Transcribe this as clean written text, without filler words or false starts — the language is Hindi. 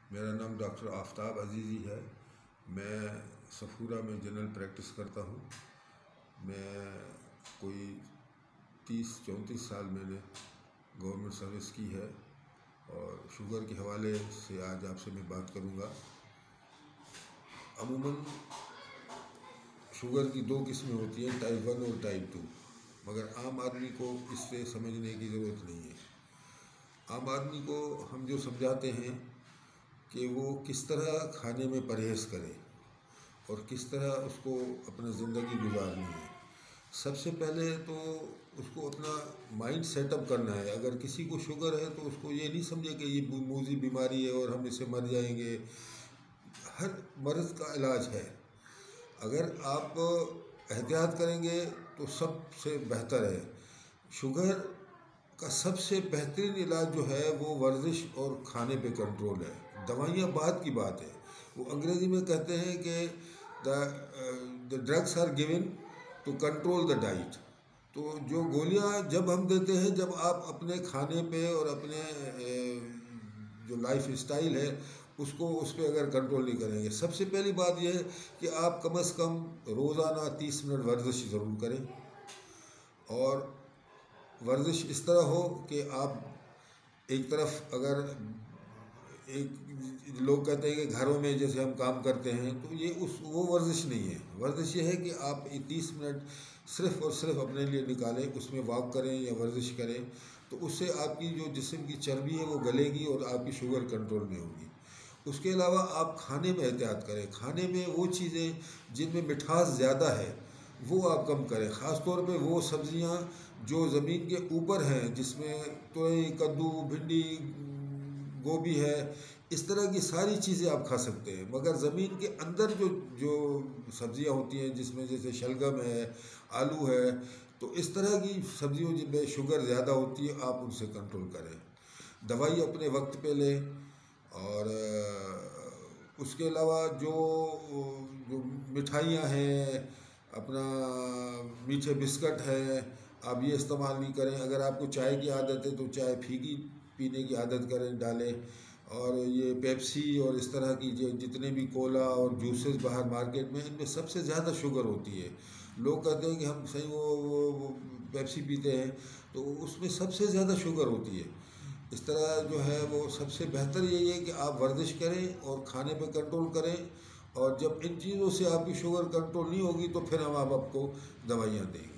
मेरा नाम डॉक्टर आफ्ताब अजीज़ी है। मैं सफूरा में जनरल प्रैक्टिस करता हूँ। मैं कोई 30-34 साल मैंने गवर्नमेंट सर्विस की है और शुगर के हवाले से आज आपसे मैं बात करूँगा। अमूमन शुगर की दो किस्में होती हैं, टाइप 1 और टाइप 2, मगर आम आदमी को इससे समझने की ज़रूरत नहीं है। आम आदमी को हम जो समझाते हैं कि वो किस तरह खाने में परहेज़ करे और किस तरह उसको अपनी ज़िंदगी गुजारनी है। सबसे पहले तो उसको अपना माइंड सेटअप करना है। अगर किसी को शुगर है तो उसको ये नहीं समझे कि ये मूजी बीमारी है और हम इससे मर जाएंगे। हर मर्ज़ का इलाज है। अगर आप एहतियात करेंगे तो सबसे बेहतर है। शुगर का सबसे बेहतरीन इलाज जो है वो वर्जिश और खाने पे कंट्रोल है। दवाइयाँ बाद की बात है। वो अंग्रेज़ी में कहते हैं कि the drugs are given to control the diet. तो जो गोलियाँ जब हम देते हैं, जब आप अपने खाने पे और अपने जो लाइफ स्टाइल है उसको उस पर अगर कंट्रोल नहीं करेंगे। सबसे पहली बात यह है कि आप कम से कम रोज़ाना 30 मिनट वर्जिश ज़रूर करें। और वर्जिश इस तरह हो कि आप एक तरफ, अगर एक लोग कहते हैं कि घरों में जैसे हम काम करते हैं, तो ये वो वर्जिश नहीं है। वर्जिश ये है कि आप 30 मिनट सिर्फ़ और सिर्फ अपने लिए निकालें, उसमें वॉक करें या वर्जिश करें, तो उससे आपकी जो जिस्म की चर्बी है वो गलेगी और आपकी शुगर कंट्रोल में होगी। उसके अलावा आप खाने में एहतियात करें। खाने में वो चीज़ें जिनमें मिठास ज़्यादा है वो आप कम करें। ख़ास तौर पे वो सब्ज़ियाँ जो ज़मीन के ऊपर हैं, जिसमें तोरई, कद्दू, भिंडी, गोभी है, इस तरह की सारी चीज़ें आप खा सकते हैं। मगर ज़मीन के अंदर जो जो सब्ज़ियाँ होती हैं, जिसमें जैसे शलगम है, आलू है, तो इस तरह की सब्ज़ियों जिनमें शुगर ज़्यादा होती है, आप उनसे कंट्रोल करें। दवाई अपने वक्त पे लें। और उसके अलावा जो जो मिठाइयाँ हैं, अपना मीठे बिस्किट है, आप ये इस्तेमाल नहीं करें। अगर आपको चाय की आदत है तो चाय फीकी पीने की आदत करें, डालें। और ये पेप्सी और इस तरह की जो जितने भी कोला और जूसेस बाहर मार्केट में, इनमें सबसे ज़्यादा शुगर होती है। लोग कहते हैं कि हम सही वो पेप्सी पीते हैं, तो उसमें सबसे ज़्यादा शुगर होती है। इस तरह जो है वो सबसे बेहतर यही है कि आप वर्जिश करें और खाने पे कंट्रोल करें। और जब इन चीज़ों से आपकी शुगर कंट्रोल नहीं होगी तो फिर हम आपको दवाइयाँ देंगे।